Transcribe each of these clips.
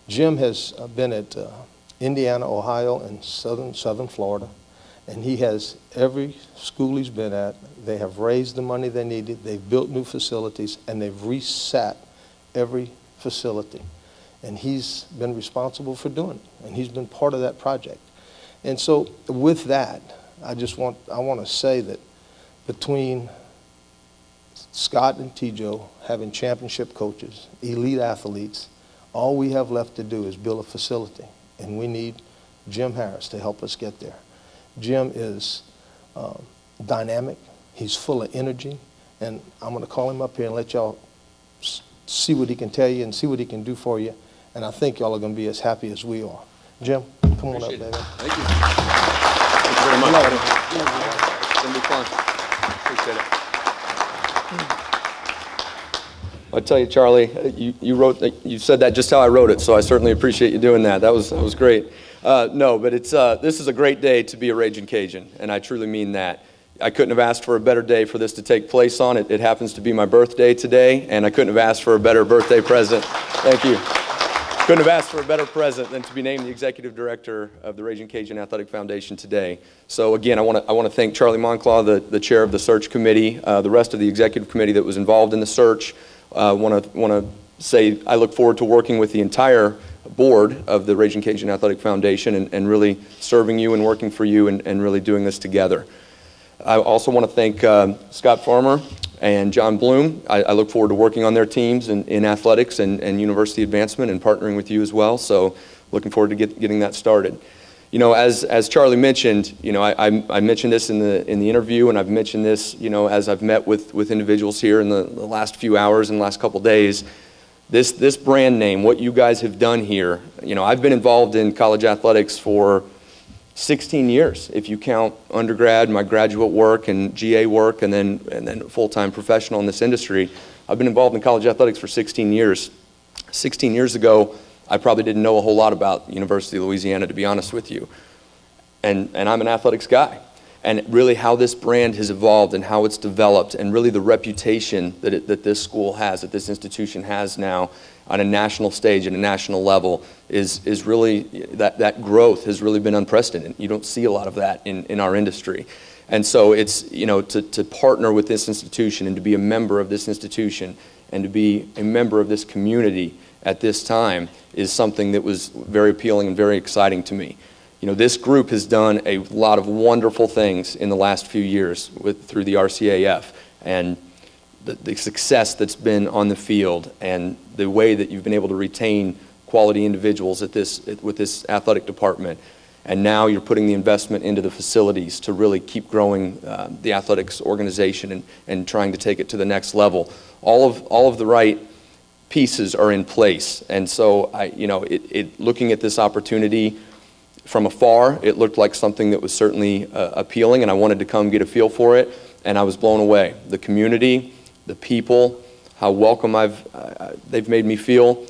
Jim has been at Indiana, Ohio, and southern Florida, and he has every school he's been at. They have raised the money they needed, they've built new facilities, and they've reset every facility. And he's been responsible for doing it, and he's been part of that project. And so with that, I want to say that between Scott and T-Joe having championship coaches, elite athletes, all we have left to do is build a facility, and we need Jim Harris to help us get there. Jim is dynamic, he's full of energy, and I'm going to call him up here and let y'all see what he can tell you and see what he can do for you, and I think y'all are going to be as happy as we are. Jim, come on up, baby. Thank you. Thank you very much. It's going to be fun. Appreciate it. I tell you, Charlie, you said that just how I wrote it, so I certainly appreciate you doing that. That was great. No, but this is a great day to be a Ragin Cajun, and I truly mean that. I couldn't have asked for a better day for this to take place on. It happens to be my birthday today, and I couldn't have asked for a better birthday present. Thank you. Couldn't have asked for a better present than to be named the Executive Director of the Ragin Cajun Athletic Foundation today. So again, I want to thank Charlie Monclaw, the chair of the search committee, the rest of the executive committee that was involved in the search. Want to say I look forward to working with the entire board of the Ragin Cajun Athletic Foundation and really serving you and working for you and really doing this together. I also want to thank Scott Farmer and John Bloom. I look forward to working on their teams in athletics and university advancement and partnering with you as well. So looking forward to getting that started. You know, as Charlie mentioned, you know, I mentioned this in the interview, and I've mentioned this, you know, as I've met with individuals here in the last few hours and last couple days. This brand name, what you guys have done here, you know, I've been involved in college athletics for 16 years, if you count undergrad, my graduate work and GA work, and then full-time professional in this industry. I've been involved in college athletics for 16 years. 16 years ago, I probably didn't know a whole lot about University of Louisiana, to be honest with you. And I'm an athletics guy. And really how this brand has evolved and how it's developed, and really the reputation that this school has, that this institution has now on a national stage and a national level is really, that growth has really been unprecedented. You don't see a lot of that in our industry. And so it's, you know, to partner with this institution and to be a member of this institution and to be a member of this community at this time is something that was very appealing and very exciting to me. You know, this group has done a lot of wonderful things in the last few years through the RCAF, and the success that's been on the field and the way that you've been able to retain quality individuals with this athletic department. And now you're putting the investment into the facilities to really keep growing the athletics organization and trying to take it to the next level. All of the right pieces are in place. And so, looking at this opportunity from afar, it looked like something that was certainly appealing, and I wanted to come get a feel for it, and I was blown away. The community, the people, how welcome they've made me feel,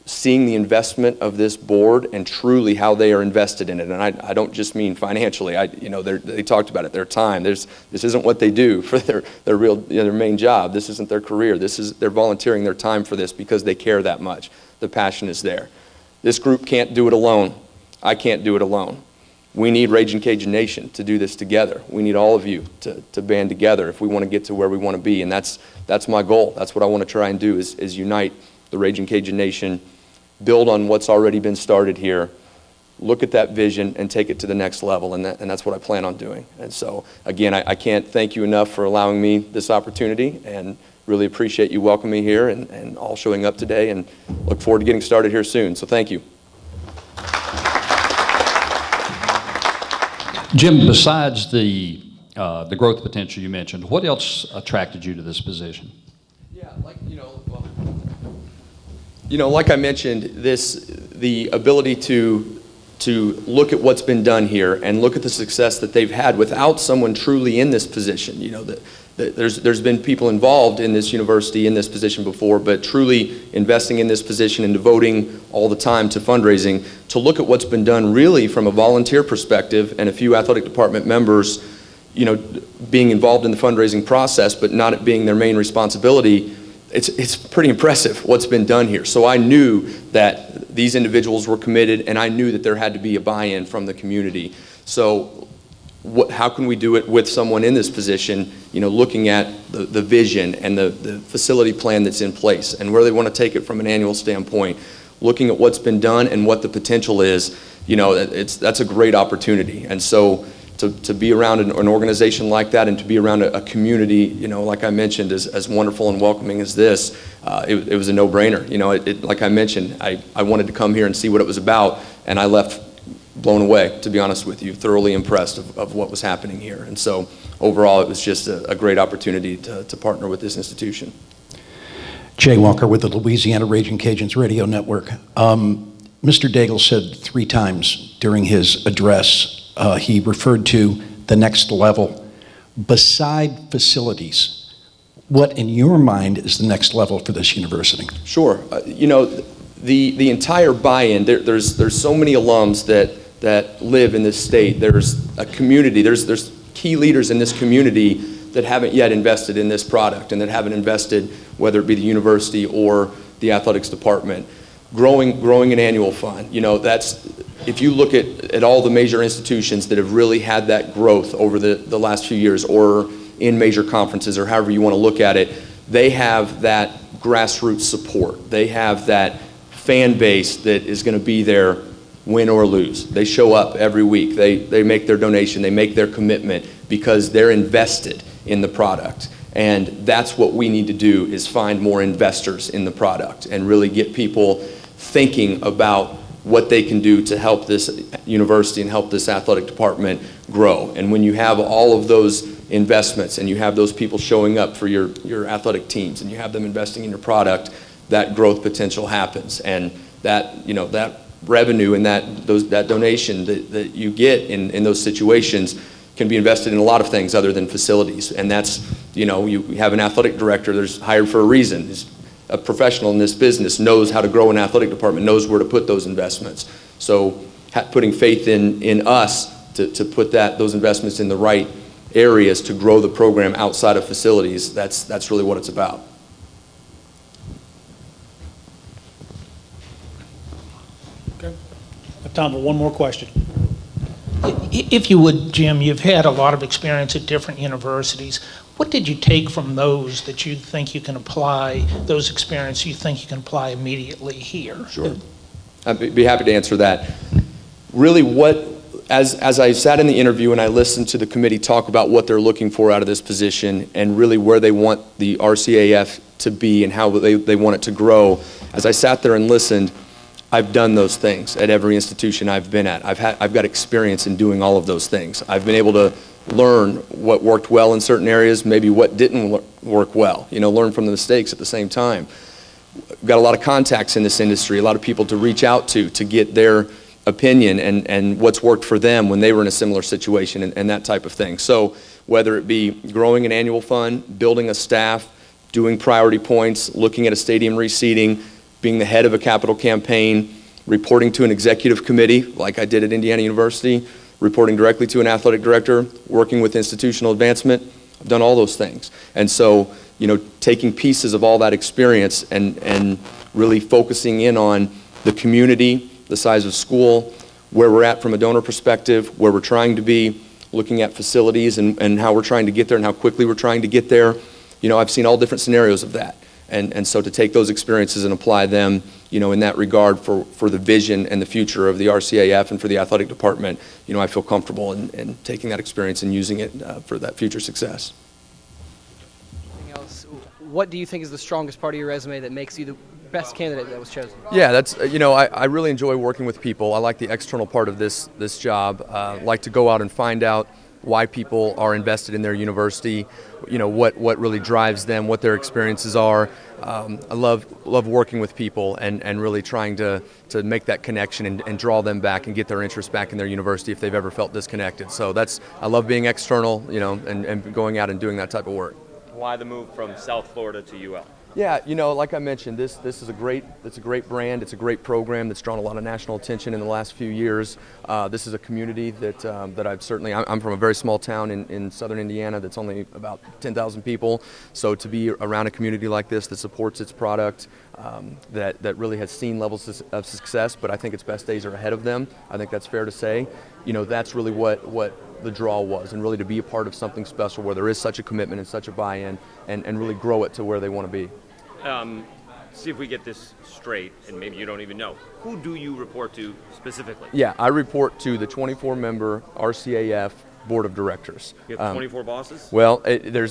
seeing the investment of this board and truly how they are invested in it. And I don't just mean financially. They talked about it, their time. This isn't what they do for their main job. This isn't their career. They're volunteering their time for this because they care that much. The passion is there. This group can't do it alone. I can't do it alone. We need Ragin Cajun Nation to do this together. We need all of you to band together if we want to get to where we want to be. And that's my goal. That's what I want to try and do is unite the Ragin Cajun Nation, build on what's already been started here, look at that vision and take it to the next level, and that's what I plan on doing. And so, again, I can't thank you enough for allowing me this opportunity, and really appreciate you welcoming me here and all showing up today, and look forward to getting started here soon. So thank you. Jim, besides the growth potential you mentioned, what else attracted you to this position? Yeah, like I mentioned, the ability to look at what's been done here and look at the success that they've had without someone truly in this position. You know, there's been people involved in this university in this position before, but truly investing in this position and devoting all the time to fundraising, to look at what's been done really from a volunteer perspective and a few athletic department members, you know, being involved in the fundraising process, but not it being their main responsibility. it's pretty impressive what's been done here. So I knew that these individuals were committed, and I knew that there had to be a buy-in from the community. So how can we do it with someone in this position, looking at the vision and the facility plan that's in place and where they want to take it from an annual standpoint, looking at what's been done and what the potential is, that's a great opportunity. And so to be around an organization like that and to be around a community, like I mentioned, as wonderful and welcoming as this, it was a no-brainer. Like I mentioned, I wanted to come here and see what it was about, and I left blown away, to be honest with you, thoroughly impressed of what was happening here. And so overall, it was just a great opportunity to partner with this institution. Jay Walker with the Louisiana Ragin Cajuns Radio Network. Mr. Daigle said 3 times during his address, he referred to the next level. Beside facilities, what in your mind is the next level for this university? Sure. The entire buy-in, there's so many alums that live in this state. There's a community, there's key leaders in this community that haven't yet invested in this product and that haven't invested, whether it be the university or the athletics department. Growing an annual fund, if you look at all the major institutions that have really had that growth over the last few years, or in major conferences, or however you want to look at it, they have that grassroots support. They have that fan base that is going to be there win or lose. They show up every week. They make their donation. They make their commitment because they're invested in the product. And that's what we need to do, is find more investors in the product and really get people thinking about what they can do to help this university and help this athletic department grow. And when you have all of those investments and you have those people showing up for your athletic teams and you have them investing in your product, that growth potential happens. And that, that revenue and that donation that you get in those situations can be invested in a lot of things other than facilities. And that's, you have an athletic director that's hired for a reason. He's a professional in this business, knows how to grow an athletic department, knows where to put those investments. So putting faith in us to put those investments in the right areas to grow the program outside of facilities, that's really what it's about. Okay. I have time for one more question. If you would, Jim, you've had a lot of experience at different universities. What did you take from those that you think you can apply, those experiences you think you can apply immediately here? Sure. I'd be happy to answer that. Really, as I sat in the interview and I listened to the committee talk about what they're looking for out of this position and really where they want the RCAF to be and how they want it to grow, as I sat there and listened, I've done those things at every institution I've been at. I've got experience in doing all of those things. I've been able to learn what worked well in certain areas, maybe what didn't work well, learn from the mistakes at the same time. We've got a lot of contacts in this industry, a lot of people to reach out to get their opinion and what's worked for them when they were in a similar situation and that type of thing. So whether it be growing an annual fund, building a staff, doing priority points, looking at a stadium reseeding, being the head of a capital campaign, reporting to an executive committee like I did at Indiana University, reporting directly to an athletic director, working with institutional advancement. I've done all those things. And so, taking pieces of all that experience and really focusing in on the community, the size of school, where we're at from a donor perspective, where we're trying to be, looking at facilities and how we're trying to get there and how quickly we're trying to get there. I've seen all different scenarios of that. And so to take those experiences and apply them, in that regard for the vision and the future of the RCAF and for the athletic department, I feel comfortable in taking that experience and using it for that future success. Anything else? What do you think is the strongest part of your resume that makes you the best candidate that was chosen? Yeah, that's, I really enjoy working with people. I like the external part of this job. Like to go out and find out why people are invested in their university, what really drives them, what their experiences are. I love working with people and really trying to make that connection and draw them back and get their interest back in their university if they've ever felt disconnected. So I love being external, and going out and doing that type of work. Why the move from South Florida to UL? Yeah, you know, like I mentioned, it's a great brand. It's a great program that's drawn a lot of national attention in the last few years. This is a community that I'm from a very small town in southern Indiana that's only about 10,000 people. So to be around a community like this that supports its product, that really has seen levels of success, but I think its best days are ahead of them. I think that's fair to say. You know, that's really what the draw was, and really to be a part of something special where there is such a commitment and such a buy-in, and really grow it to where they want to be. See if we get this straight, and maybe you don't even know. Who do you report to specifically? Yeah, I report to the 24-member RCAF Board of Directors. You have 24 bosses? Well,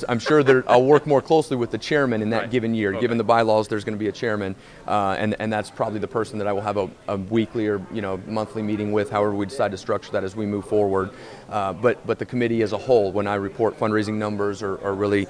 I'm sure I'll work more closely with the chairman in that Right. given year. Okay. Given the bylaws, there's going to be a chairman, and that's probably the person that I will have a weekly or monthly meeting with, however we decide to structure that as we move forward. But the committee as a whole, when I report fundraising numbers or really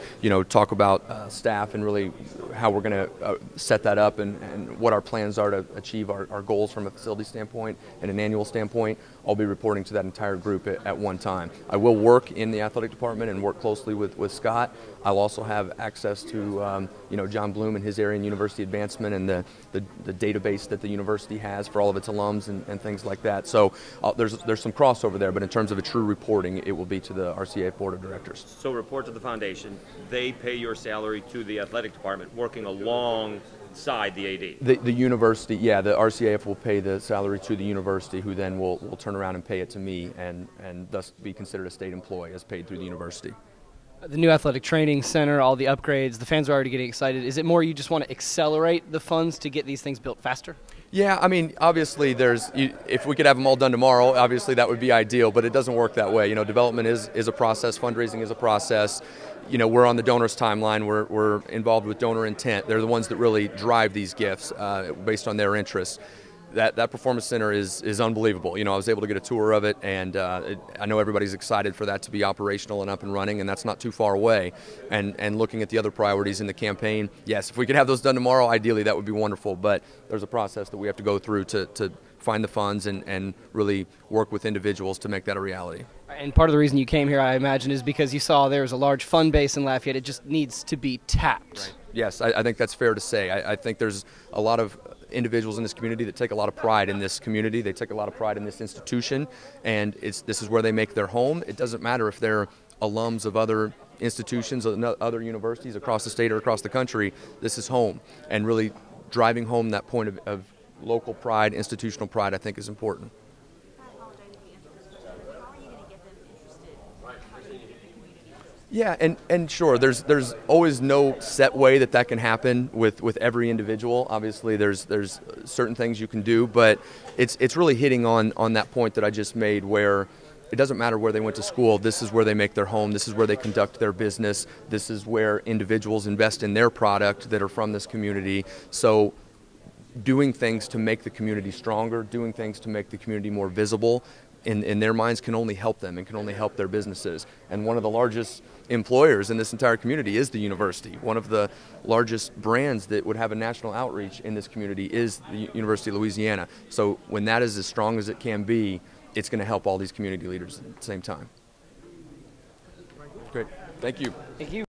talk about staff and really how we're going to set that up and what our plans are to achieve our goals from a facility standpoint and an annual standpoint, I'll be reporting to that entire group at one time. I will work in the athletic department and work closely with Scott. I'll also have access to John Bloom and his area in university advancement and the database that the university has for all of its alums and things like that. So there's some crossover there, but in terms of a true reporting, it will be to the RCA Board of Directors. So report to the foundation. They pay your salary to the athletic department, working alongside the AD. The university, yeah, the RCAF will pay the salary to the university, who then will turn around and pay it to me, and thus be considered a state employee as paid through the university. The new athletic training center, all the upgrades, the fans are already getting excited. Is it more you just want to accelerate the funds to get these things built faster? Yeah, I mean, obviously if we could have them all done tomorrow, obviously that would be ideal, but it doesn't work that way. Development is a process, fundraising is a process. We're on the donors timeline, we're involved with donor intent. They're the ones that really drive these gifts based on their interests. That performance center is unbelievable. I was able to get a tour of it, and I know everybody's excited for that to be operational and up and running, and that's not too far away. And looking at the other priorities in the campaign, yes, if we could have those done tomorrow, ideally that would be wonderful, but there's a process that we have to go through to find the funds and really work with individuals to make that a reality. And part of the reason you came here, I imagine, is because you saw there was a large fund base in Lafayette. It just needs to be tapped. Right. Yes, I think that's fair to say. I think there's a lot of individuals in this community that take a lot of pride in this community. They take a lot of pride in this institution, and this is where they make their home. It doesn't matter if they're alums of other institutions, other universities across the state or across the country. This is home, and really driving home that point of local pride, institutional pride, I think is important. Yeah, and sure, there's always no set way that can happen with every individual. Obviously, there's certain things you can do, but it's really hitting on that point that I just made, where it doesn't matter where they went to school. This is where they make their home. This is where they conduct their business. This is where individuals invest in their product that are from this community. So doing things to make the community stronger, doing things to make the community more visible in their minds can only help them and can only help their businesses. And one of the largest employers in this entire community is the university. One of the largest brands that would have a national outreach in this community is the University of Louisiana. So when that is as strong as it can be, it's going to help all these community leaders at the same time. Great. Thank you. Thank you.